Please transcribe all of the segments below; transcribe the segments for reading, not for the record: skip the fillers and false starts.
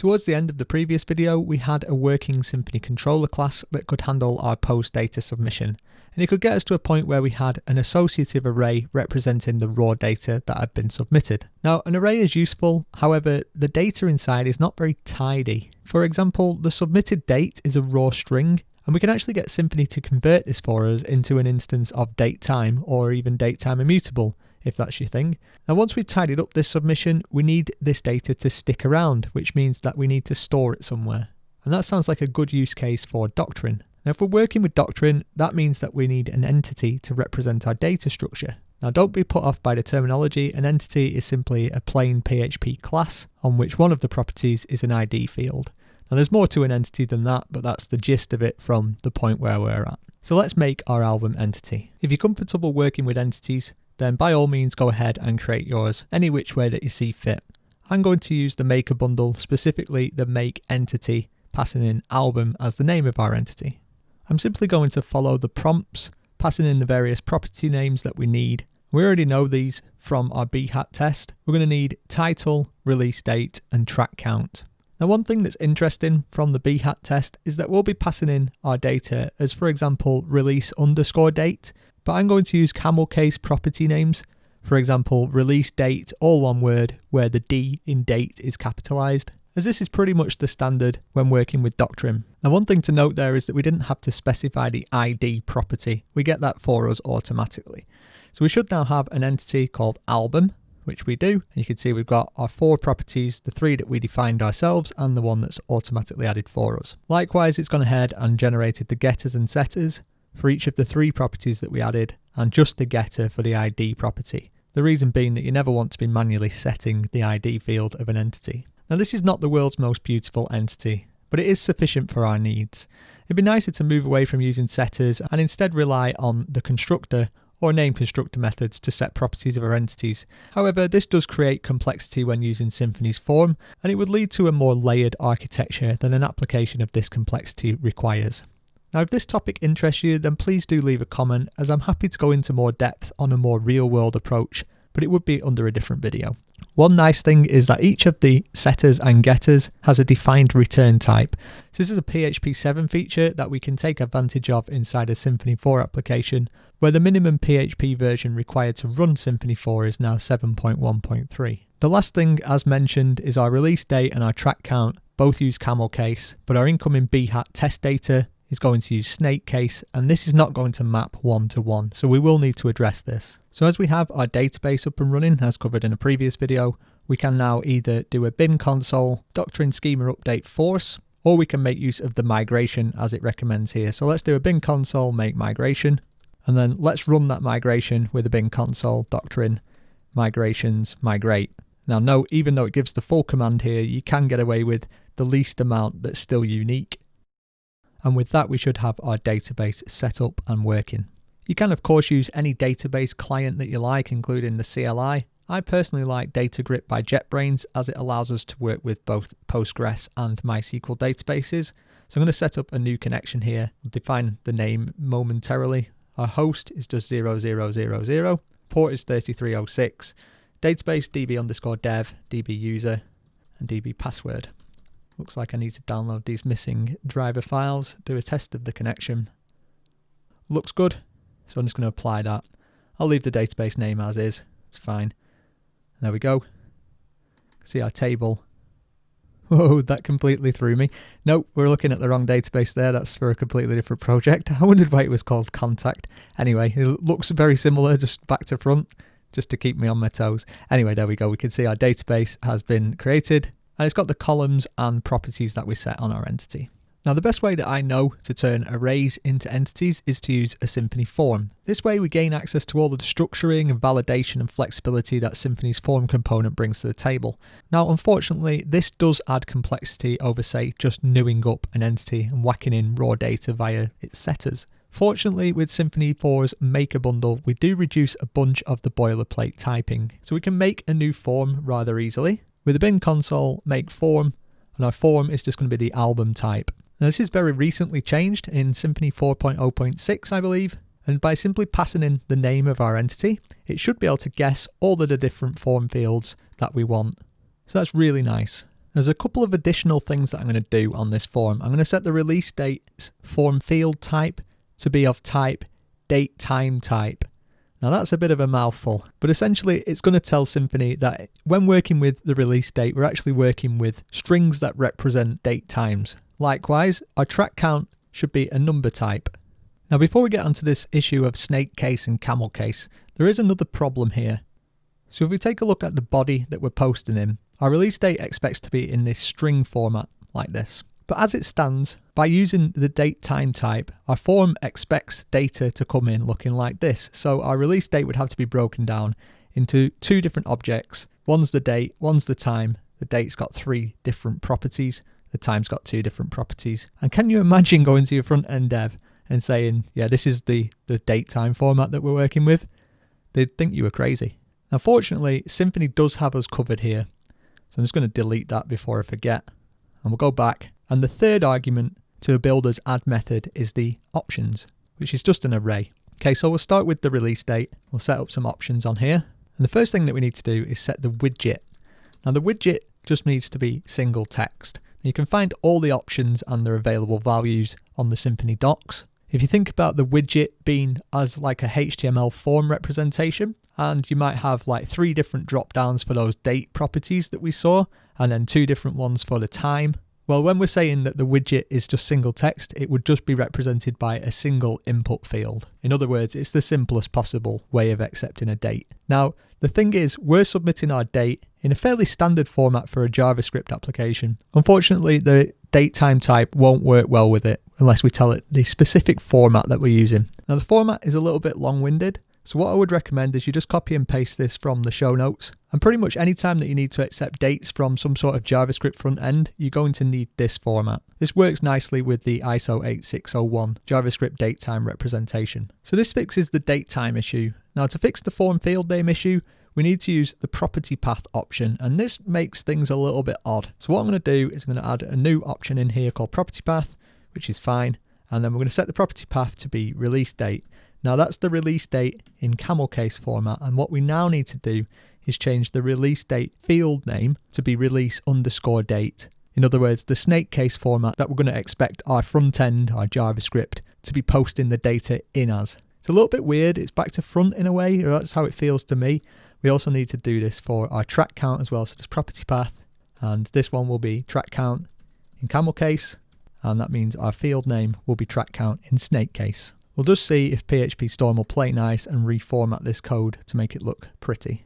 Towards the end of the previous video, we had a working Symfony controller class that could handle our post data submission, and it could get us to a point where we had an associative array representing the raw data that had been submitted. Now, an array is useful, however, the data inside is not very tidy. For example, the submitted date is a raw string, and we can actually get Symfony to convert this for us into an instance of DateTime or even DateTimeImmutable, if that's your thing. Now once we've tidied up this submission, we need this data to stick around, which means that we need to store it somewhere. And that sounds like a good use case for Doctrine. Now if we're working with Doctrine, that means that we need an entity to represent our data structure. Now don't be put off by the terminology, an entity is simply a plain PHP class on which one of the properties is an ID field. Now there's more to an entity than that, but that's the gist of it from the point where we're at. So let's make our album entity. If you're comfortable working with entities, then by all means go ahead and create yours any which way that you see fit. I'm going to use the maker bundle, specifically the make entity, passing in album as the name of our entity. I'm simply going to follow the prompts, passing in the various property names that we need. We already know these from our bhat test. We're going to need title, release date, and track count. Now one thing that's interesting from the bhat test is that we'll be passing in our data as, for example, release_date, but I'm going to use camel case property names. For example, release date, all one word, where the D in date is capitalized, as this is pretty much the standard when working with Doctrine. Now one thing to note there is that we didn't have to specify the ID property. We get that for us automatically. So we should now have an entity called album, which we do. And you can see we've got our 4 properties, the 3 that we defined ourselves and the one that's automatically added for us. Likewise, it's gone ahead and generated the getters and setters for each of the 3 properties that we added, and just the getter for the ID property. The reason being that you never want to be manually setting the ID field of an entity. Now this is not the world's most beautiful entity, but it is sufficient for our needs. It'd be nicer to move away from using setters and instead rely on the constructor or name constructor methods to set properties of our entities. However, this does create complexity when using Symfony's form, and it would lead to a more layered architecture than an application of this complexity requires. Now if this topic interests you, then please do leave a comment, as I'm happy to go into more depth on a more real world approach, but it would be under a different video. One nice thing is that each of the setters and getters has a defined return type. So this is a PHP 7 feature that we can take advantage of inside a Symfony 4 application, where the minimum PHP version required to run Symfony 4 is now 7.1.3. The last thing, as mentioned, is our release date and our track count. Both use camel case, but our incoming bhat test data is going to use snake case, and this is not going to map 1-to-1, so we will need to address this. So as we have our database up and running, as covered in a previous video, we can now either do a bin console Doctrine schema update force, or we can make use of the migration as it recommends here. So let's do a bin console make migration, and then let's run that migration with a bin console Doctrine migrations migrate. Now note, even though it gives the full command here, you can get away with the least amount that's still unique. And with that, we should have our database set up and working. You can of course use any database client that you like, including the CLI. I personally like DataGrip by JetBrains, as it allows us to work with both Postgres and MySQL databases. So I'm going to set up a new connection here. I'll define the name momentarily. Our host is just 0000, port is 3306, database db_dev, db user, and db password. Looks like I need to download these missing driver files, do a test of the connection. Looks good, so I'm just going to apply that. I'll leave the database name as is, it's fine. There we go. See our table. Whoa, that completely threw me. Nope, we're looking at the wrong database there. That's for a completely different project. I wondered why it was called Contact. Anyway, it looks very similar, just back to front, just to keep me on my toes. Anyway, there we go. We can see our database has been created, and it's got the columns and properties that we set on our entity. Now the best way that I know to turn arrays into entities is to use a Symfony form. This way we gain access to all of the structuring and validation and flexibility that Symfony's form component brings to the table. Now unfortunately this does add complexity over, say, just newing up an entity and whacking in raw data via its setters. Fortunately, with Symfony 4's maker bundle, we do reduce a bunch of the boilerplate typing, so we can make a new form rather easily. With a bin console make form, and our form is just going to be the album type. Now this is very recently changed in Symfony 4.0.6, I believe, and by simply passing in the name of our entity, it should be able to guess all of the different form fields that we want. So that's really nice. There's a couple of additional things that I'm going to do on this form. I'm going to set the release date's form field type to be of type DateTime type. Now that's a bit of a mouthful, but essentially it's going to tell Symfony that when working with the release date, we're actually working with strings that represent date times. Likewise, our track count should be a number type. Now before we get onto this issue of snake case and camel case, there is another problem here. So if we take a look at the body that we're posting in, our release date expects to be in this string format like this. But as it stands, by using the DateTime type, our form expects data to come in looking like this. So our release date would have to be broken down into two different objects. One's the date, one's the time. The date's got 3 different properties. The time's got 2 different properties. And can you imagine going to your front-end dev and saying, yeah, this is the DateTime format that we're working with? They'd think you were crazy. Now, fortunately, Symfony does have us covered here. So I'm just going to delete that before I forget. And we'll go back. And the third argument to a builder's add method is the options, which is just an array. Okay, so we'll start with the release date. We'll set up some options on here. And the first thing that we need to do is set the widget. Now the widget just needs to be single text. You can find all the options and their available values on the Symfony docs. If you think about the widget being as like a HTML form representation, and you might have like 3 different drop downs for those date properties that we saw, and then 2 different ones for the time. Well, when we're saying that the widget is just single text, it would just be represented by a single input field. In other words, it's the simplest possible way of accepting a date. Now, the thing is, we're submitting our date in a fairly standard format for a JavaScript application. Unfortunately, the DateTime type won't work well with it unless we tell it the specific format that we're using. Now, the format is a little bit long-winded. So what I would recommend is you just copy and paste this from the show notes. And pretty much any time that you need to accept dates from some sort of JavaScript front end, you're going to need this format. This works nicely with the ISO 8601 JavaScript datetime representation. So this fixes the datetime issue. Now to fix the form field name issue, we need to use the property path option, and this makes things a little bit odd. So what I'm going to do is I'm going to add a new option in here called property path, which is fine. And then we're going to set the property path to be release date. Now that's the release date in camel case format, and what we now need to do is change the release date field name to be release_date. In other words, the snake case format that we're going to expect our front end, our JavaScript, to be posting the data in as. It's a little bit weird, it's back to front in a way, or that's how it feels to me. We also need to do this for our track count as well, so there's property path, and this one will be track count in camel case, and that means our field name will be track count in snake case. We'll just see if PHP Storm will play nice and reformat this code to make it look pretty.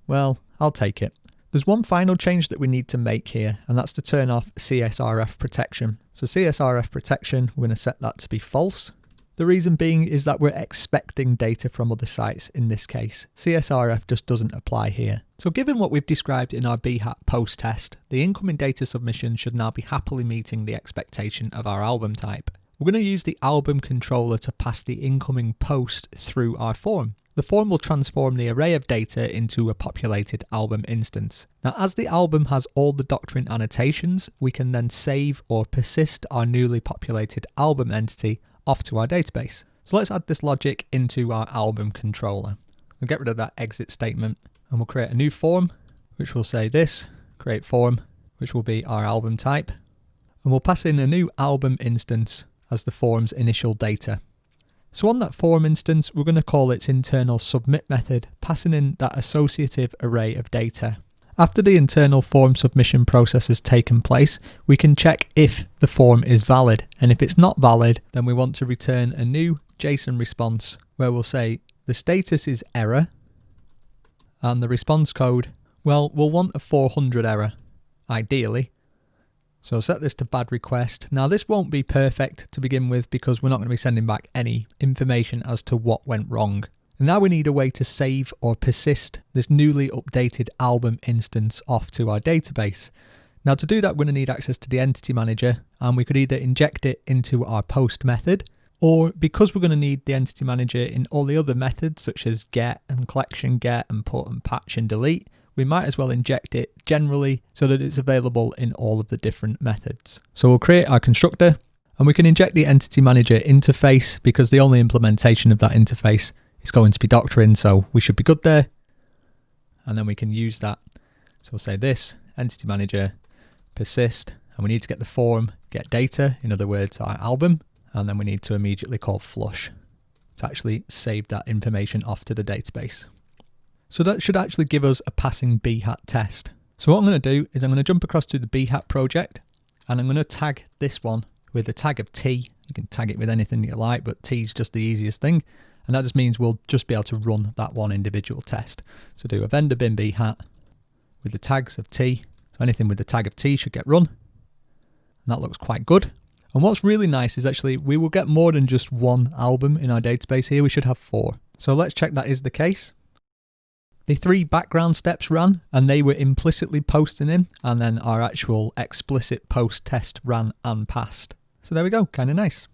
Well, I'll take it. There's one final change that we need to make here, and that's to turn off CSRF protection. So CSRF protection, we're going to set that to be false. The reason being is that we're expecting data from other sites in this case. CSRF just doesn't apply here. So given what we've described in our BHAT post test, the incoming data submission should now be happily meeting the expectation of our album type. We're going to use the album controller to pass the incoming post through our form. The form will transform the array of data into a populated album instance. Now, as the album has all the Doctrine annotations, we can then save or persist our newly populated album entity off to our database. So let's add this logic into our album controller. We'll get rid of that exit statement, and we'll create a new form, which will say this, create form, which will be our album type. And we'll pass in a new album instance as the form's initial data. So on that form instance, we're going to call its internal submit method, passing in that associative array of data. After the internal form submission process has taken place, we can check if the form is valid. And if it's not valid, then we want to return a new JSON response where we'll say the status is error, and the response code, well, we'll want a 400 error, ideally. So set this to bad request. Now this won't be perfect to begin with because we're not going to be sending back any information as to what went wrong. And now we need a way to save or persist this newly updated album instance off to our database. Now to do that, we're going to need access to the entity manager, and we could either inject it into our post method, or because we're going to need the entity manager in all the other methods such as get and collection get and put and patch and delete, we might as well inject it generally so that it's available in all of the different methods. So we'll create our constructor, and we can inject the entity manager interface because the only implementation of that interface is going to be Doctrine, so we should be good there. And then we can use that. So we'll say this entity manager persist, and we need to get the form get data, in other words our album, and then we need to immediately call flush to actually save that information off to the database. So that should actually give us a passing bhat test. So what I'm going to do is I'm going to jump across to the bhat project, and I'm going to tag this one with the tag of T. You can tag it with anything you like, but T is just the easiest thing. And that just means we'll just be able to run that one individual test. So do a vendor bin bhat with the tags of T. So anything with the tag of T should get run. And that looks quite good. And what's really nice is actually we will get more than just one album in our database here. We should have 4. So let's check that is the case. The 3 background steps ran, and they were implicitly posting in, and then our actual explicit post test ran and passed. So there we go, kind of nice.